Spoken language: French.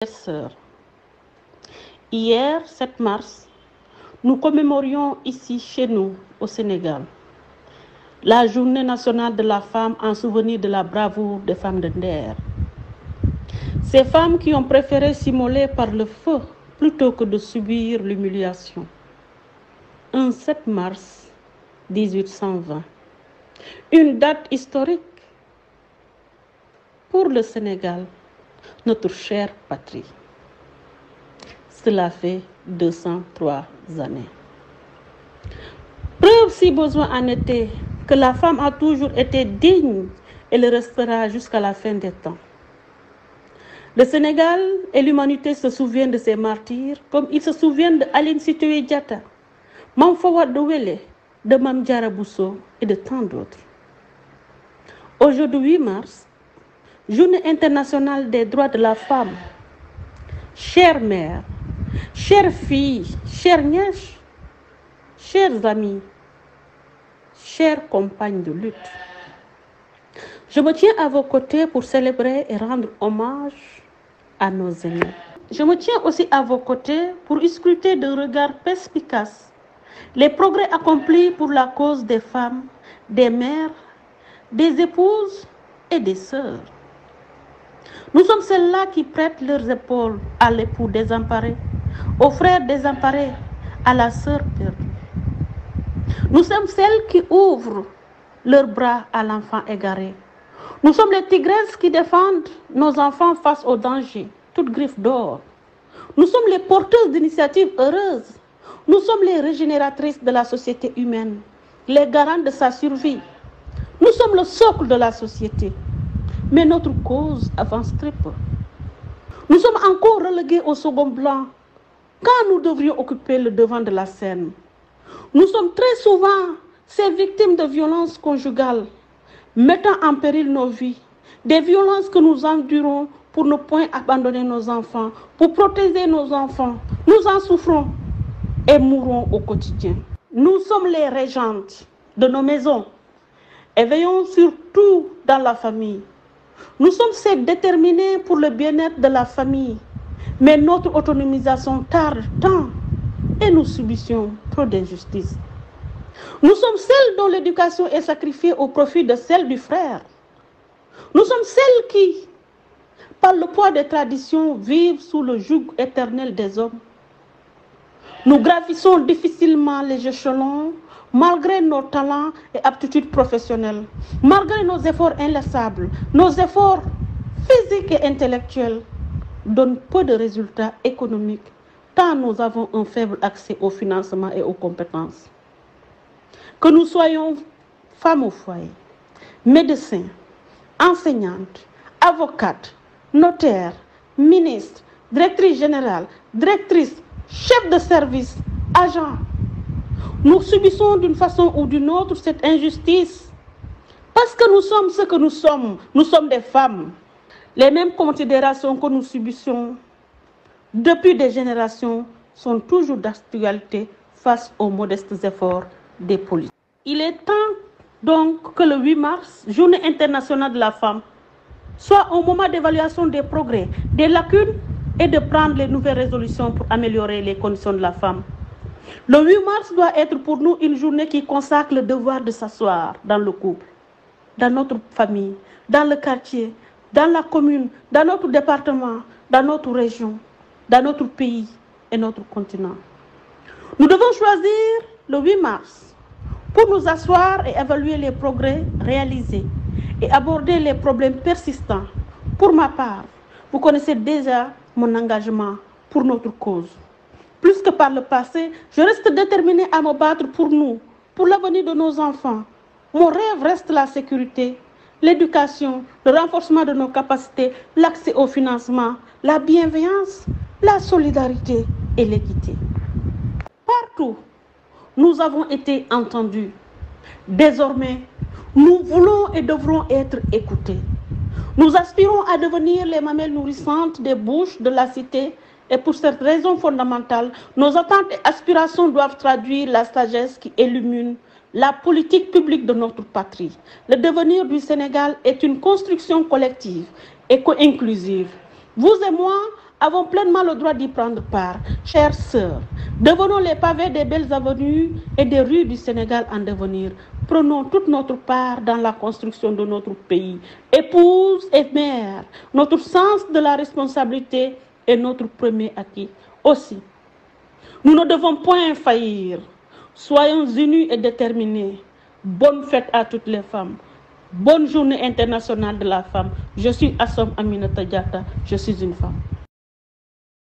Sœurs. Hier, 7 mars, nous commémorions ici, chez nous, au Sénégal, la journée nationale de la femme en souvenir de la bravoure des femmes de Nder. Ces femmes qui ont préféré s'immoler par le feu plutôt que de subir l'humiliation. Un 7 mars 1820, une date historique pour le Sénégal, notre chère patrie. Cela fait 203 années. Preuve, si besoin en était, que la femme a toujours été digne et le restera jusqu'à la fin des temps. Le Sénégal et l'humanité se souviennent de ces martyrs comme ils se souviennent de Aline Sitoé Diatta, Mame Fawade Wellé, de Mame Diarra Bousso et de tant d'autres. Aujourd'hui, 8 mars, Journée internationale des droits de la femme. Chères mères, chères filles, chères nièces, chers amis, chères compagnes de lutte, je me tiens à vos côtés pour célébrer et rendre hommage à nos aînés. Je me tiens aussi à vos côtés pour scruter d'un regard perspicace les progrès accomplis pour la cause des femmes, des mères, des épouses et des sœurs. Nous sommes celles-là qui prêtent leurs épaules à l'époux désemparé, au frère désemparé, à la sœur perdue. Nous sommes celles qui ouvrent leurs bras à l'enfant égaré. Nous sommes les tigresses qui défendent nos enfants face au danger, toutes griffes d'or. Nous sommes les porteuses d'initiatives heureuses. Nous sommes les régénératrices de la société humaine, les garantes de sa survie. Nous sommes le socle de la société. Mais notre cause avance très peu. Nous sommes encore relégués au second plan quand nous devrions occuper le devant de la scène. Nous sommes très souvent ces victimes de violences conjugales, mettant en péril nos vies, des violences que nous endurons pour ne point abandonner nos enfants, pour protéger nos enfants. Nous en souffrons et mourons au quotidien. Nous sommes les régentes de nos maisons et veillons surtout dans la famille. Nous sommes ces déterminés pour le bien-être de la famille, mais notre autonomisation tarde tant et nous subissons trop d'injustices. Nous sommes celles dont l'éducation est sacrifiée au profit de celle du frère. Nous sommes celles qui, par le poids des traditions, vivent sous le joug éternel des hommes. Nous gravissons difficilement les échelons malgré nos talents et aptitudes professionnelles, malgré nos efforts inlassables. Nos efforts physiques et intellectuels donnent peu de résultats économiques, tant nous avons un faible accès au financement et aux compétences. Que nous soyons femmes au foyer, médecins, enseignantes, avocates, notaires, ministres, directrices générales, directrices, chefs de service, agents, nous subissons d'une façon ou d'une autre cette injustice parce que nous sommes ce que nous sommes des femmes. Les mêmes considérations que nous subissons depuis des générations sont toujours d'actualité face aux modestes efforts des politiques. Il est temps donc que le 8 mars, Journée internationale de la femme, soit un moment d'évaluation des progrès, des lacunes et de prendre les nouvelles résolutions pour améliorer les conditions de la femme. Le 8 mars doit être pour nous une journée qui consacre le devoir de s'asseoir dans le couple, dans notre famille, dans le quartier, dans la commune, dans notre département, dans notre région, dans notre pays et notre continent. Nous devons choisir le 8 mars pour nous asseoir et évaluer les progrès réalisés et aborder les problèmes persistants. Pour ma part, vous connaissez déjà mon engagement pour notre cause. Plus que par le passé, je reste déterminée à me battre pour nous, pour l'avenir de nos enfants. Mon rêve reste la sécurité, l'éducation, le renforcement de nos capacités, l'accès au financement, la bienveillance, la solidarité et l'équité. Partout, nous avons été entendus. Désormais, nous voulons et devrons être écoutés. Nous aspirons à devenir les mamelles nourrissantes des bouches de la cité. Et pour cette raison fondamentale, nos attentes et aspirations doivent traduire la sagesse qui illumine la politique publique de notre patrie. Le devenir du Sénégal est une construction collective et co-inclusive. Vous et moi, avons pleinement le droit d'y prendre part. Chères sœurs, devenons les pavés des belles avenues et des rues du Sénégal en devenir. Prenons toute notre part dans la construction de notre pays. Épouses et mères, notre sens de la responsabilité est notre premier acquis. Aussi, nous ne devons point faillir. Soyons unis et déterminés. Bonne fête à toutes les femmes. Bonne journée internationale de la femme. Je suis Assom Aminata Diatta. Je suis une femme.